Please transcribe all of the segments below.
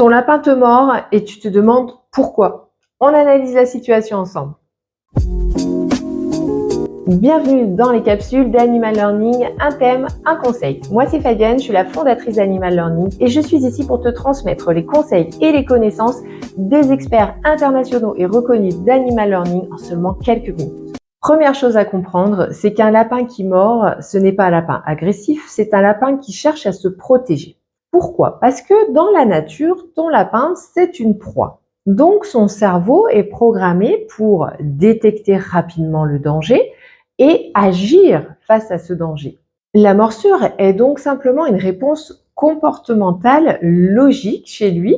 Ton lapin te mord et tu te demandes pourquoi. On analyse la situation ensemble. Bienvenue dans les capsules d'Animal Learning, un thème, un conseil. Moi c'est Fabienne, je suis la fondatrice d'Animal Learning et je suis ici pour te transmettre les conseils et les connaissances des experts internationaux et reconnus d'Animal Learning en seulement quelques minutes. Première chose à comprendre, c'est qu'un lapin qui mord, ce n'est pas un lapin agressif, c'est un lapin qui cherche à se protéger. Pourquoi? Parce que dans la nature, ton lapin, c'est une proie. Donc son cerveau est programmé pour détecter rapidement le danger et agir face à ce danger. La morsure est donc simplement une réponse comportementale logique chez lui,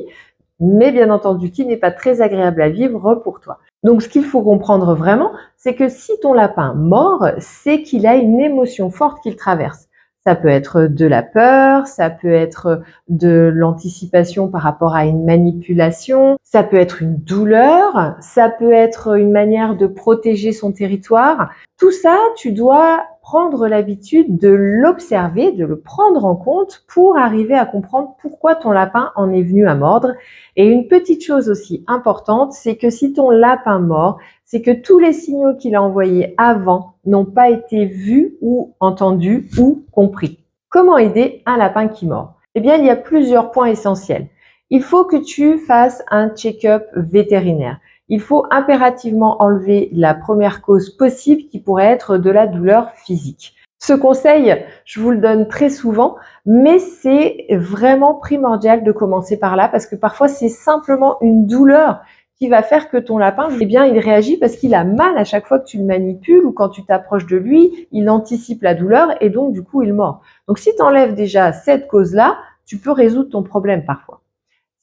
mais bien entendu qui n'est pas très agréable à vivre pour toi. Donc ce qu'il faut comprendre vraiment, c'est que si ton lapin mord, c'est qu'il a une émotion forte qu'il traverse. Ça peut être de la peur, ça peut être de l'anticipation par rapport à une manipulation, ça peut être une douleur, ça peut être une manière de protéger son territoire. Tout ça, tu dois prendre l'habitude de l'observer, de le prendre en compte pour arriver à comprendre pourquoi ton lapin en est venu à mordre. Et une petite chose aussi importante, c'est que si ton lapin mord, c'est que tous les signaux qu'il a envoyés avant n'ont pas été vus ou entendus ou compris. Comment aider un lapin qui mord? Eh bien, il y a plusieurs points essentiels. Il faut que tu fasses un check-up vétérinaire. Il faut impérativement enlever la première cause possible qui pourrait être de la douleur physique. Ce conseil, je vous le donne très souvent, mais c'est vraiment primordial de commencer par là parce que parfois c'est simplement une douleur qui va faire que ton lapin, eh bien, il réagit parce qu'il a mal à chaque fois que tu le manipules ou quand tu t'approches de lui, il anticipe la douleur et donc du coup il mord. Donc si tu enlèves déjà cette cause-là, tu peux résoudre ton problème parfois.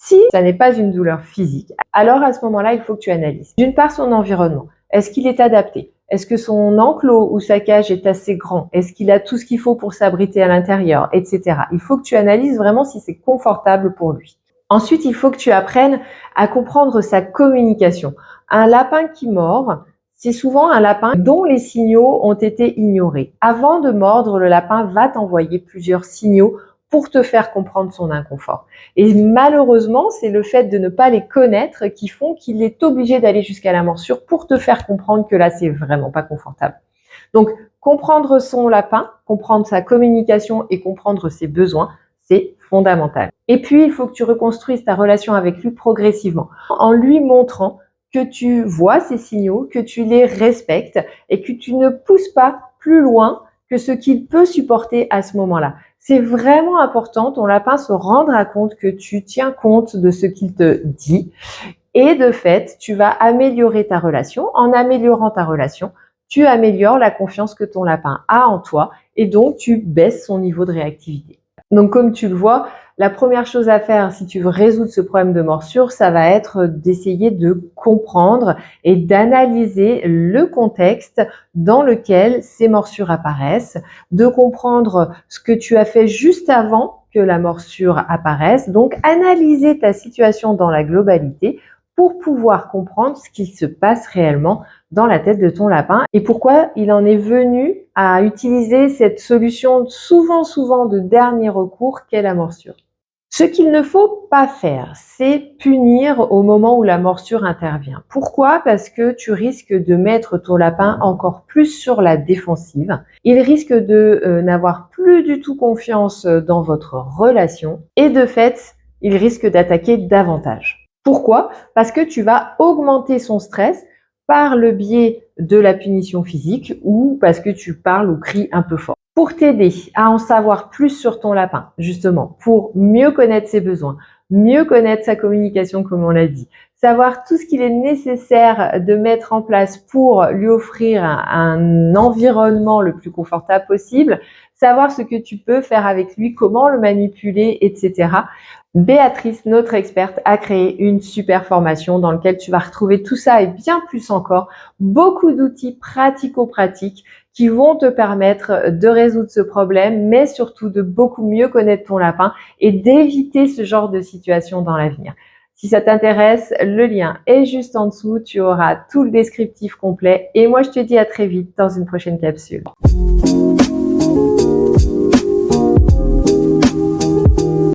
Si ça n'est pas une douleur physique, alors à ce moment-là, il faut que tu analyses. D'une part, son environnement. Est-ce qu'il est adapté? Est-ce que son enclos ou sa cage est assez grand? Est-ce qu'il a tout ce qu'il faut pour s'abriter à l'intérieur, etc. Il faut que tu analyses vraiment si c'est confortable pour lui. Ensuite, il faut que tu apprennes à comprendre sa communication. Un lapin qui mord, c'est souvent un lapin dont les signaux ont été ignorés. Avant de mordre, le lapin va t'envoyer plusieurs signaux pour te faire comprendre son inconfort. Et malheureusement, c'est le fait de ne pas les connaître qui font qu'il est obligé d'aller jusqu'à la morsure pour te faire comprendre que là, c'est vraiment pas confortable. Donc, comprendre son lapin, comprendre sa communication et comprendre ses besoins, c'est fondamental. Et puis, il faut que tu reconstruises ta relation avec lui progressivement, en lui montrant que tu vois ces signaux, que tu les respectes et que tu ne pousses pas plus loin que ce qu'il peut supporter à ce moment-là. C'est vraiment important, ton lapin se rendra compte que tu tiens compte de ce qu'il te dit et de fait, tu vas améliorer ta relation. En améliorant ta relation, tu améliores la confiance que ton lapin a en toi et donc tu baisses son niveau de réactivité. Donc comme tu le vois, la première chose à faire si tu veux résoudre ce problème de morsure, ça va être d'essayer de comprendre et d'analyser le contexte dans lequel ces morsures apparaissent, de comprendre ce que tu as fait juste avant que la morsure apparaisse, donc analyser ta situation dans la globalité pour pouvoir comprendre ce qui se passe réellement dans la tête de ton lapin et pourquoi il en est venu à utiliser cette solution souvent de dernier recours qu'est la morsure. Ce qu'il ne faut pas faire, c'est punir au moment où la morsure intervient. Pourquoi? Parce que tu risques de mettre ton lapin encore plus sur la défensive. Il risque de n'avoir plus du tout confiance dans votre relation et de fait, il risque d'attaquer davantage. Pourquoi? Parce que tu vas augmenter son stress par le biais de la punition physique ou parce que tu parles ou cries un peu fort. Pour t'aider à en savoir plus sur ton lapin, justement, pour mieux connaître ses besoins, mieux connaître sa communication comme on l'a dit, savoir tout ce qu'il est nécessaire de mettre en place pour lui offrir un environnement le plus confortable possible, savoir ce que tu peux faire avec lui, comment le manipuler, etc. Béatrice, notre experte, a créé une super formation dans laquelle tu vas retrouver tout ça et bien plus encore, beaucoup d'outils pratico-pratiques qui vont te permettre de résoudre ce problème, mais surtout de beaucoup mieux connaître ton lapin et d'éviter ce genre de situation dans l'avenir. Si ça t'intéresse, le lien est juste en dessous, tu auras tout le descriptif complet et moi je te dis à très vite dans une prochaine capsule.